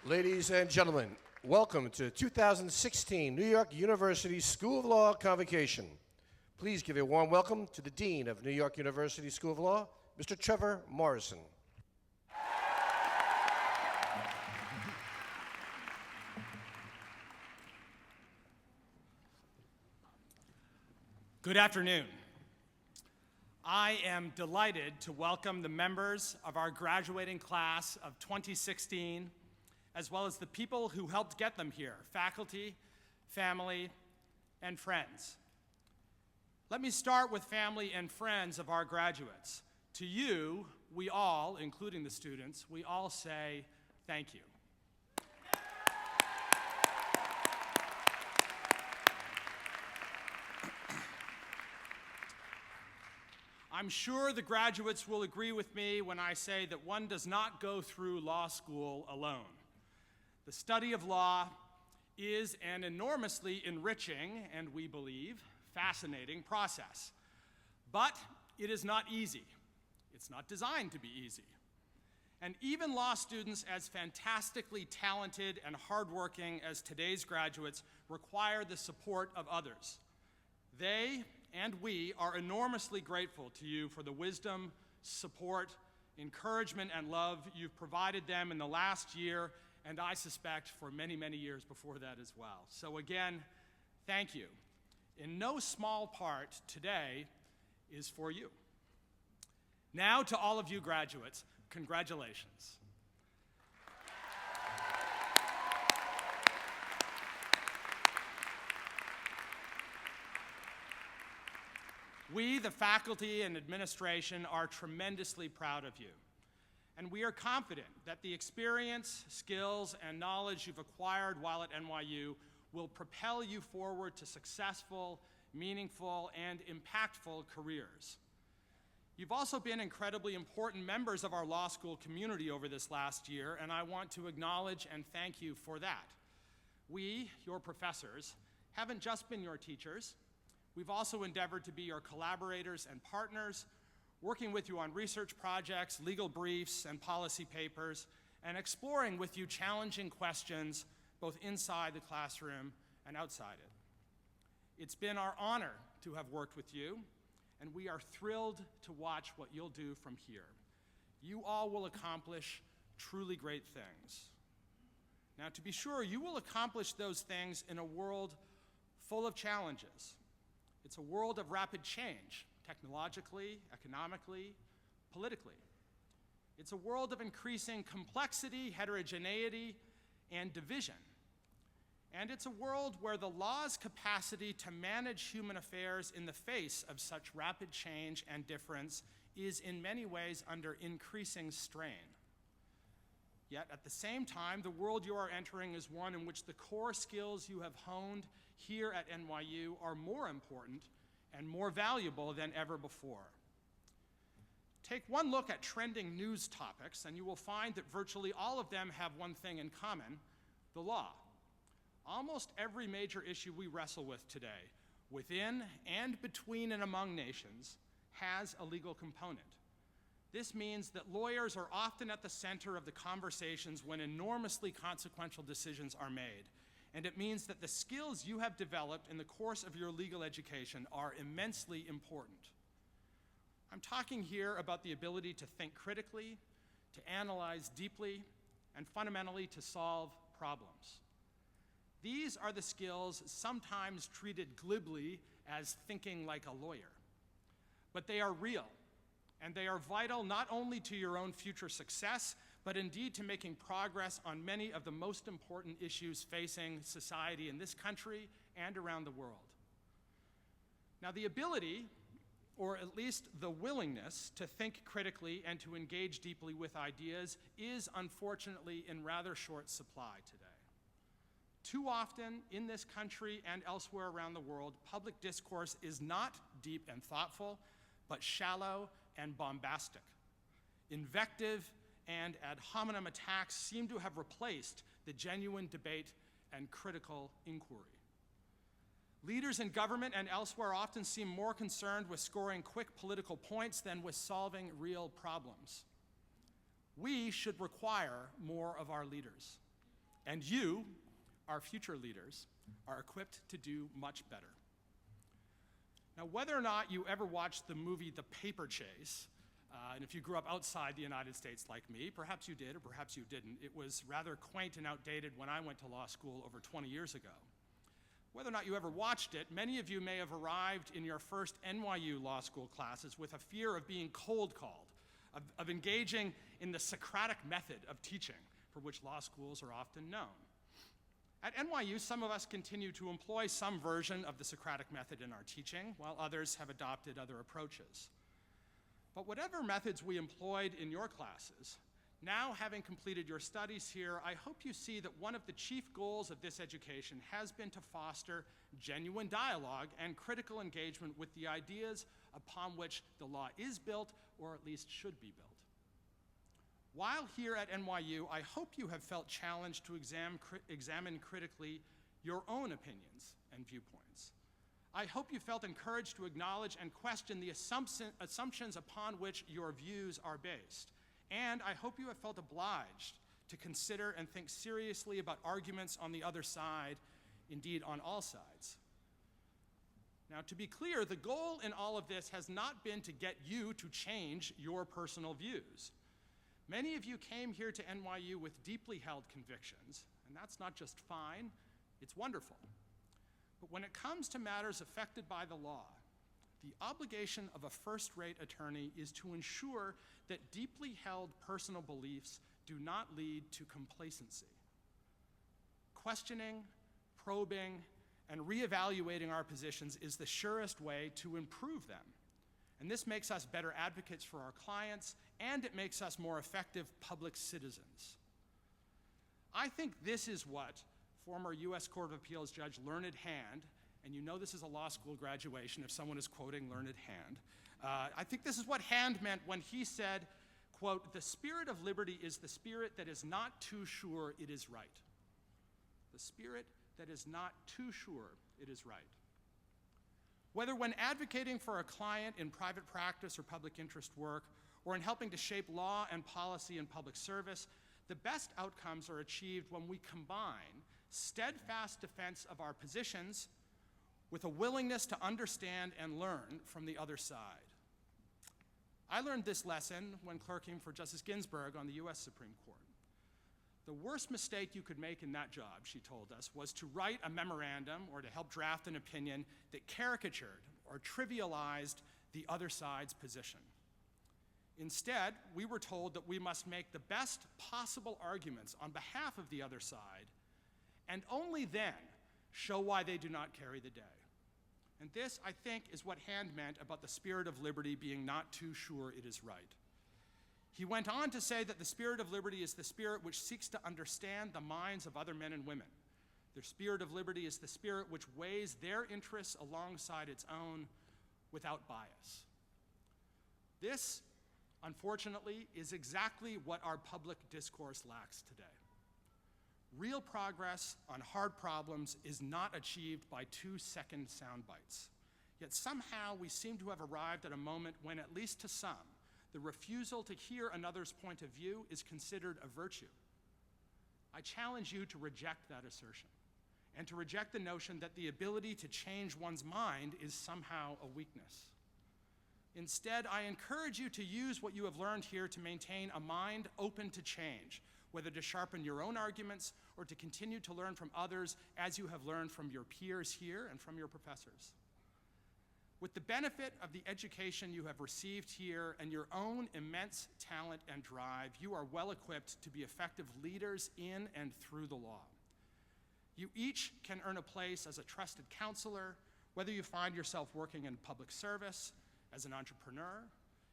Ladies and gentlemen, welcome to 2016 New York University School of Law Convocation. Please give a warm welcome to the Dean of New York University School of Law, Mr. Trevor Morrison. Good afternoon. I am delighted to welcome the members of our graduating class of 2016, as well as the people who helped get them here, faculty, family, and friends. Let me start with family and friends of our graduates. To you, we all, including the students, we all say thank you. I'm sure the graduates will agree with me when I say that one does not go through law school alone. The study of law is an enormously enriching, and we believe, fascinating process. But it is not easy. It's not designed to be easy. And even law students as fantastically talented and hardworking as today's graduates require the support of others. They and we are enormously grateful to you for the wisdom, support, encouragement, and love you've provided them in the last year, and I suspect for many, many years before that as well. So again, thank you. In no small part, today is for you. Now to all of you graduates, congratulations. We, the faculty and administration, are tremendously proud of you. And we are confident that the experience, skills, and knowledge you've acquired while at NYU will propel you forward to successful, meaningful, and impactful careers. You've also been incredibly important members of our law school community over this last year, and I want to acknowledge and thank you for that. We, your professors, haven't just been your teachers. We've also endeavored to be your collaborators and partners, working with you on research projects, legal briefs, and policy papers, and exploring with you challenging questions both inside the classroom and outside it. It's been our honor to have worked with you, and we are thrilled to watch what you'll do from here. You all will accomplish truly great things. Now, to be sure, you will accomplish those things in a world full of challenges. It's a world of rapid change, technologically, economically, politically. It's a world of increasing complexity, heterogeneity, and division. And it's a world where the law's capacity to manage human affairs in the face of such rapid change and difference is in many ways under increasing strain. Yet at the same time, the world you are entering is one in which the core skills you have honed here at NYU are more important and more valuable than ever before. Take one look at trending news topics, and you will find that virtually all of them have one thing in common: the law. Almost every major issue we wrestle with today, within and between and among nations, has a legal component. This means that lawyers are often at the center of the conversations when enormously consequential decisions are made. And it means that the skills you have developed in the course of your legal education are immensely important. I'm talking here about the ability to think critically, to analyze deeply, and fundamentally to solve problems. These are the skills sometimes treated glibly as thinking like a lawyer. But they are real, and they are vital not only to your own future success, but indeed to making progress on many of the most important issues facing society in this country and around the world. Now, the ability, or at least the willingness, to think critically and to engage deeply with ideas is unfortunately in rather short supply today. Too often in this country and elsewhere around the world, public discourse is not deep and thoughtful, but shallow and bombastic. Invective and ad hominem attacks seem to have replaced the genuine debate and critical inquiry. Leaders in government and elsewhere often seem more concerned with scoring quick political points than with solving real problems. We should require more of our leaders. And you, our future leaders, are equipped to do much better. Now, whether or not you ever watched the movie The Paper Chase, and if you grew up outside the United States like me, perhaps you did or perhaps you didn't, it was rather quaint and outdated when I went to law school over 20 years ago. Whether or not you ever watched it, many of you may have arrived in your first NYU law school classes with a fear of being cold called, of engaging in the Socratic method of teaching, for which law schools are often known. At NYU, some of us continue to employ some version of the Socratic method in our teaching, while others have adopted other approaches. But whatever methods we employed in your classes, now having completed your studies here, I hope you see that one of the chief goals of this education has been to foster genuine dialogue and critical engagement with the ideas upon which the law is built, or at least should be built. While here at NYU, I hope you have felt challenged to examine critically your own opinions and viewpoints. I hope you felt encouraged to acknowledge and question the assumptions upon which your views are based. And I hope you have felt obliged to consider and think seriously about arguments on the other side, indeed on all sides. Now, to be clear, the goal in all of this has not been to get you to change your personal views. Many of you came here to NYU with deeply held convictions, and that's not just fine, it's wonderful. But when it comes to matters affected by the law, the obligation of a first-rate attorney is to ensure that deeply held personal beliefs do not lead to complacency. Questioning, probing, and reevaluating our positions is the surest way to improve them. And this makes us better advocates for our clients, and it makes us more effective public citizens. I think this is what former US Court of Appeals Judge Learned Hand, and you know this is a law school graduation if someone is quoting Learned Hand, I think this is what Hand meant when he said, quote, "The spirit of liberty is the spirit that is not too sure it is right." The spirit that is not too sure it is right. Whether when advocating for a client in private practice or public interest work, or in helping to shape law and policy in public service, the best outcomes are achieved when we combine steadfast defense of our positions with a willingness to understand and learn from the other side. I learned this lesson when clerking for Justice Ginsburg on the US Supreme Court. The worst mistake you could make in that job, she told us, was to write a memorandum or to help draft an opinion that caricatured or trivialized the other side's position. Instead, we were told that we must make the best possible arguments on behalf of the other side, and only then show why they do not carry the day. And this, I think, is what Hand meant about the spirit of liberty being not too sure it is right. He went on to say that the spirit of liberty is the spirit which seeks to understand the minds of other men and women. The spirit of liberty is the spirit which weighs their interests alongside its own without bias. This, unfortunately, is exactly what our public discourse lacks today. Real progress on hard problems is not achieved by 2-second sound bites. Yet somehow we seem to have arrived at a moment when, at least to some, the refusal to hear another's point of view is considered a virtue. I challenge you to reject that assertion and to reject the notion that the ability to change one's mind is somehow a weakness. Instead, I encourage you to use what you have learned here to maintain a mind open to change, whether to sharpen your own arguments or to continue to learn from others as you have learned from your peers here and from your professors. With the benefit of the education you have received here and your own immense talent and drive, you are well equipped to be effective leaders in and through the law. You each can earn a place as a trusted counselor, whether you find yourself working in public service, as an entrepreneur,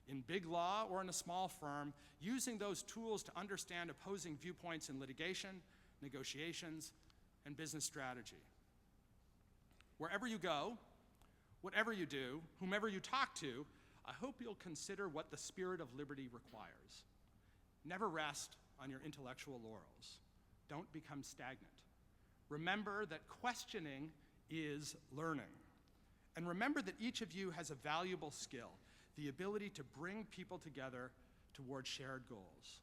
in big law, or in a small firm, using those tools to understand opposing viewpoints in litigation, negotiations, and business strategy. Wherever you go, whatever you do, whomever you talk to, I hope you'll consider what the spirit of liberty requires. Never rest on your intellectual laurels. Don't become stagnant. Remember that questioning is learning. And remember that each of you has a valuable skill, the ability to bring people together toward shared goals.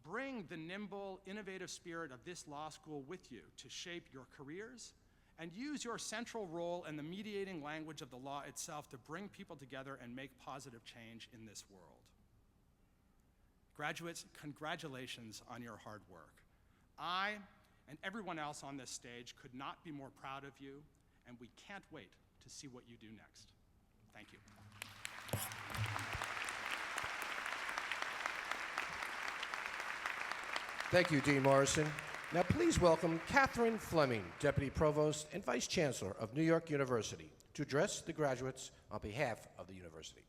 Bring the nimble, innovative spirit of this law school with you to shape your careers, and use your central role in the mediating language of the law itself to bring people together and make positive change in this world. Graduates, congratulations on your hard work. I and everyone else on this stage could not be more proud of you, and we can't wait to see what you do next. Thank you. Thank you, Dean Morrison. Now please welcome Catherine Fleming, Deputy Provost and Vice Chancellor of New York University, to address the graduates on behalf of the university.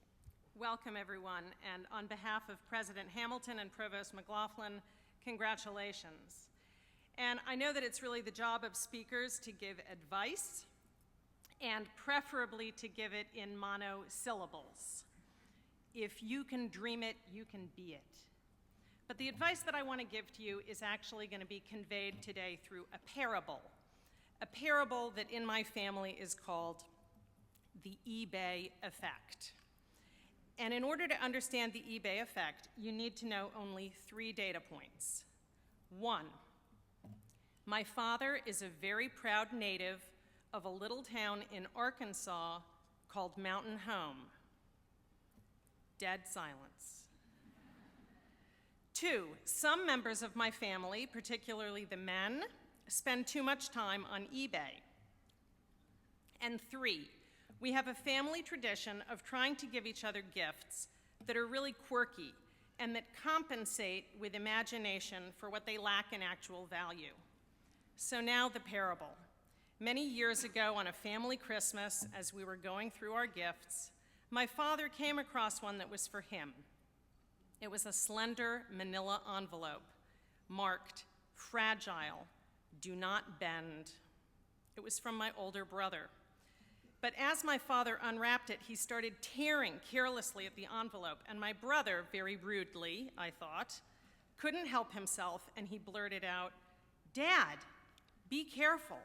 Welcome, everyone, and on behalf of President Hamilton and Provost McLaughlin, congratulations. And I know that it's really the job of speakers to give advice, and preferably to give it in monosyllables. If you can dream it, you can be it. But the advice that I want to give to you is actually going to be conveyed today through a parable that in my family is called the eBay effect. And in order to understand the eBay effect, you need to know only 3 data points. 1, my father is a very proud native of a little town in Arkansas called Mountain Home. Dead silence. 2, some members of my family, particularly the men, spend too much time on eBay. And 3, we have a family tradition of trying to give each other gifts that are really quirky and that compensate with imagination for what they lack in actual value. So now the parable. Many years ago on a family Christmas, as we were going through our gifts, my father came across one that was for him. It was a slender manila envelope marked "Fragile, do not bend." It was from my older brother. But as my father unwrapped it, he started tearing carelessly at the envelope, and my brother, very rudely, I thought, couldn't help himself, and he blurted out, "Dad, be careful.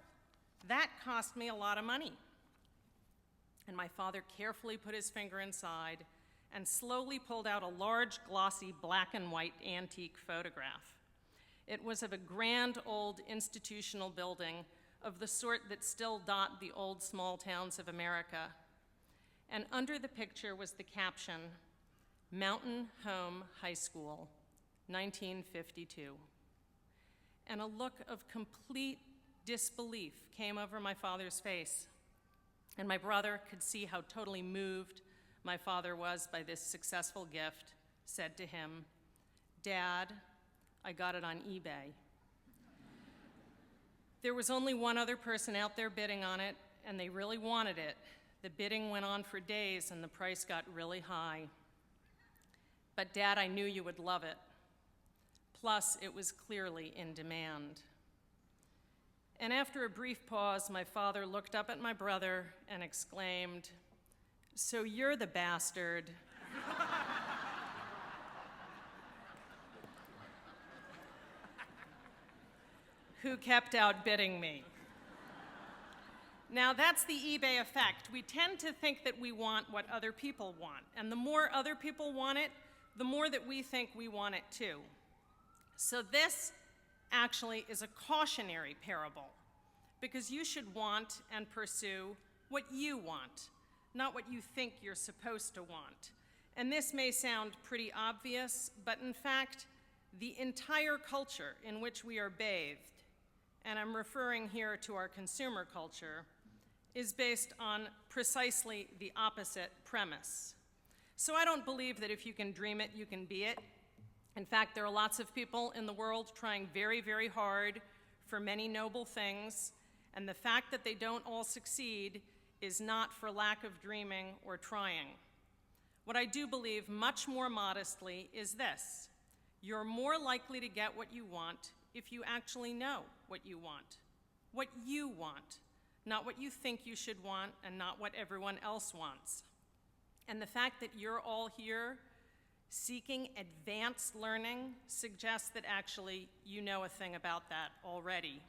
That cost me a lot of money." And my father carefully put his finger inside and slowly pulled out a large, glossy, black and white antique photograph. It was of a grand old institutional building of the sort that still dot the old small towns of America. And under the picture was the caption, "Mountain Home High School, 1952. And a look of complete disbelief came over my father's face. And my brother could see how totally moved my father was by this successful gift, said to him, "Dad, I got it on eBay." There was only one other person out there bidding on it, and they really wanted it. The bidding went on for days, and the price got really high. But Dad, I knew you would love it. Plus, it was clearly in demand. And after a brief pause, my father looked up at my brother and exclaimed, "So you're the bastard who kept outbidding me." Now, that's the eBay effect. We tend to think that we want what other people want, and the more other people want it, the more that we think we want it too. So this actually is a cautionary parable, because you should want and pursue what you want, not what you think you're supposed to want. And this may sound pretty obvious, but in fact, the entire culture in which we are bathed, and I'm referring here to our consumer culture, is based on precisely the opposite premise. So I don't believe that if you can dream it, you can be it. In fact, there are lots of people in the world trying very, very hard for many noble things, and the fact that they don't all succeed is not for lack of dreaming or trying. What I do believe much more modestly is this: you're more likely to get what you want if you actually know what you want, not what you think you should want and not what everyone else wants. And the fact that you're all here seeking advanced learning suggests that actually you know a thing about that already.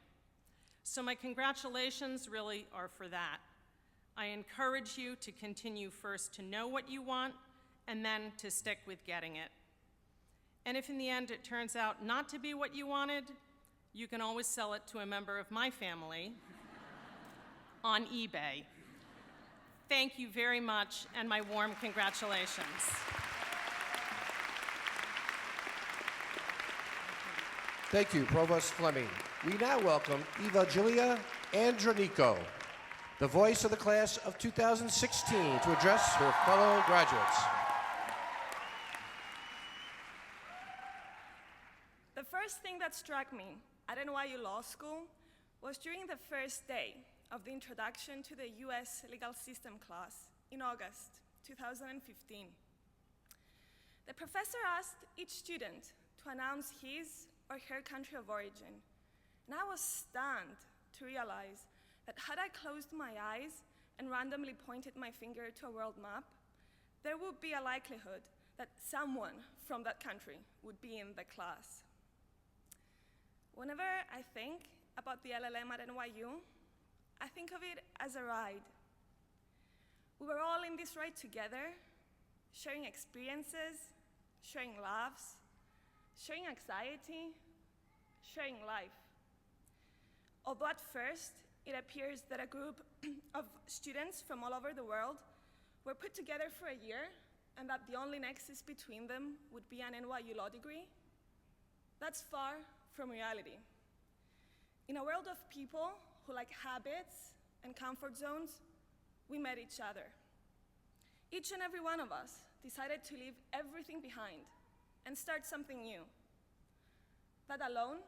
So my congratulations really are for that. I encourage you to continue first to know what you want and then to stick with getting it. And if in the end it turns out not to be what you wanted, you can always sell it to a member of my family on eBay. Thank you very much, and my warm congratulations. Thank you, Provost Fleming. We now welcome Evangelia Andronico, the voice of the class of 2016, to address her fellow graduates. The first thing that struck me at NYU Law School was during the first day of the Introduction to the U.S. Legal System class in August 2015. The professor asked each student to announce his or her country of origin, and I was stunned to realize that had I closed my eyes and randomly pointed my finger to a world map, there would be a likelihood that someone from that country would be in the class. Whenever I think about the LLM at NYU, I think of it as a ride. We were all in this ride together, sharing experiences, sharing laughs, sharing anxiety, sharing life. Although at first it appears that a group of students from all over the world were put together for a year and that the only nexus between them would be an NYU law degree, that's far from reality. In a world of people who like habits and comfort zones, we met each other. Each and every one of us decided to leave everything behind and start something new. That alone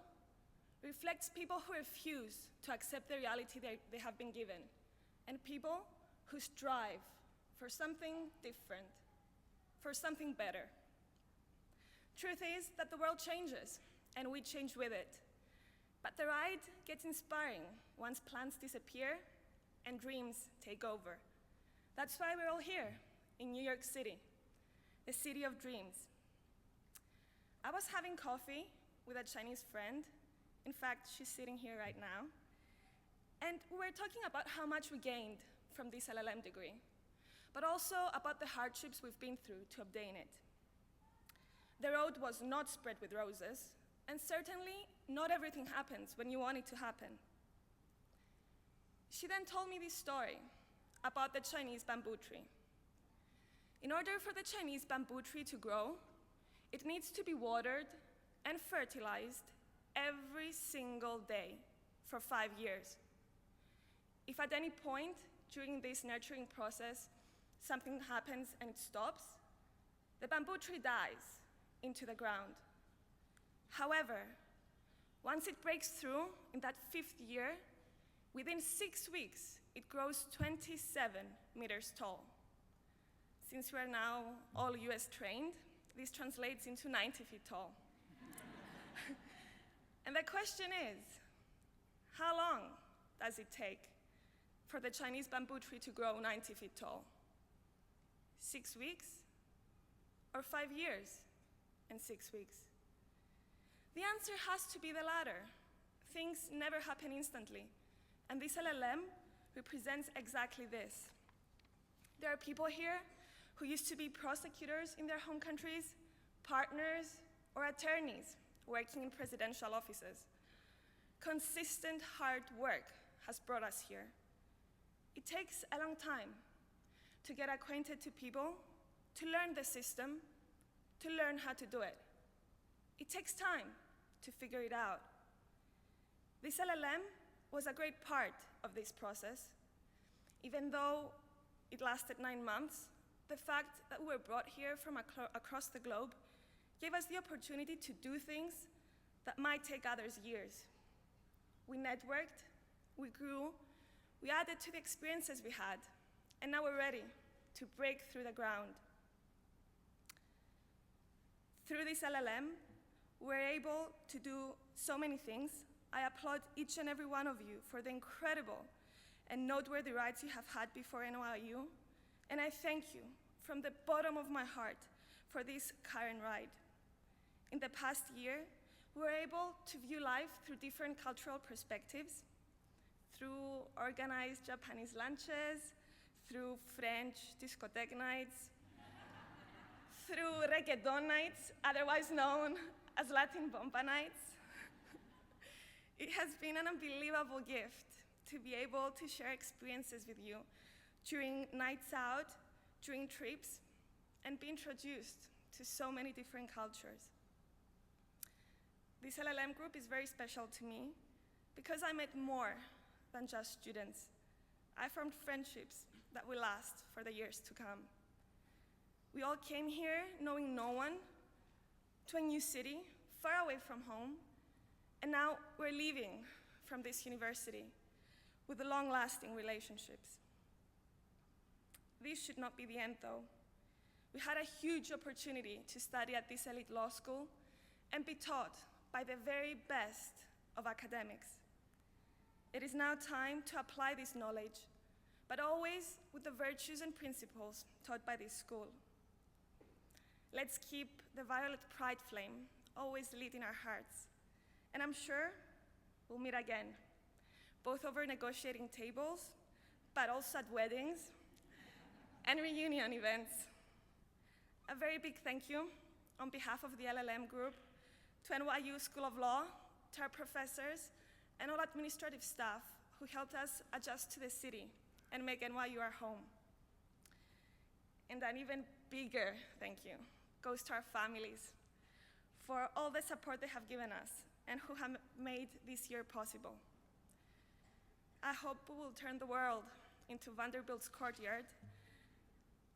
reflects people who refuse to accept the reality they have been given, and people who strive for something different, for something better. Truth is that the world changes, and we change with it. But the ride gets inspiring once plans disappear and dreams take over. That's why we're all here in New York City, the city of dreams. I was having coffee with a Chinese friend. In fact, she's sitting here right now. And we were talking about how much we gained from this LLM degree, but also about the hardships we've been through to obtain it. The road was not spread with roses, and certainly not everything happens when you want it to happen. She then told me this story about the Chinese bamboo tree. In order for the Chinese bamboo tree to grow, it needs to be watered and fertilized every single day for 5 years. If at any point during this nurturing process something happens and it stops, the bamboo tree dies into the ground. However, once it breaks through in that 5th year, within 6 weeks, it grows 27 meters tall. Since we're now all US trained, this translates into 90 feet tall. And the question is, how long does it take for the Chinese bamboo tree to grow 90 feet tall? 6 weeks? Or 5 years and 6 weeks? The answer has to be the latter. Things never happen instantly, and this LLM represents exactly this. There are people here who used to be prosecutors in their home countries, partners, or attorneys working in presidential offices. Consistent hard work has brought us here. It takes a long time to get acquainted to people, to learn the system, to learn how to do it. It takes time to figure it out. This LLM was a great part of this process. Even though it lasted 9 months, the fact that we were brought here from across the globe gave us the opportunity to do things that might take others years. We networked, we grew, we added to the experiences we had, and now we're ready to break through the ground. Through this LLM, we're able to do so many things. I applaud each and every one of you for the incredible and noteworthy rides you have had before NYU, and I thank you from the bottom of my heart for this current ride. In the past year, we were able to view life through different cultural perspectives, through organized Japanese lunches, through French discotheque nights, through Reggaeton Nights, otherwise known as Latin Bomba Nights. It has been an unbelievable gift to be able to share experiences with you during nights out, during trips, and be introduced to so many different cultures. This LLM group is very special to me because I met more than just students. I formed friendships that will last for the years to come. We all came here knowing no one, to a new city, far away from home, and now we're leaving from this university with long-lasting relationships. This should not be the end, though. We had a huge opportunity to study at this elite law school and be taught by the very best of academics. It is now time to apply this knowledge, but always with the virtues and principles taught by this school. Let's keep the violet pride flame always lit in our hearts, and I'm sure we'll meet again, both over negotiating tables, but also at weddings and reunion events. A very big thank you on behalf of the LLM group to NYU School of Law, to our professors, and all administrative staff who helped us adjust to the city and make NYU our home. And an even bigger thank you goes to our families for all the support they have given us and who have made this year possible. I hope we will turn the world into Vanderbilt's courtyard,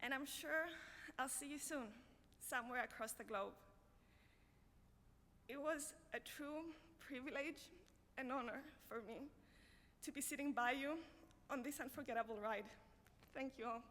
and I'm sure I'll see you soon, somewhere across the globe. It was a true privilege and honor for me to be sitting by you on this unforgettable ride. Thank you all.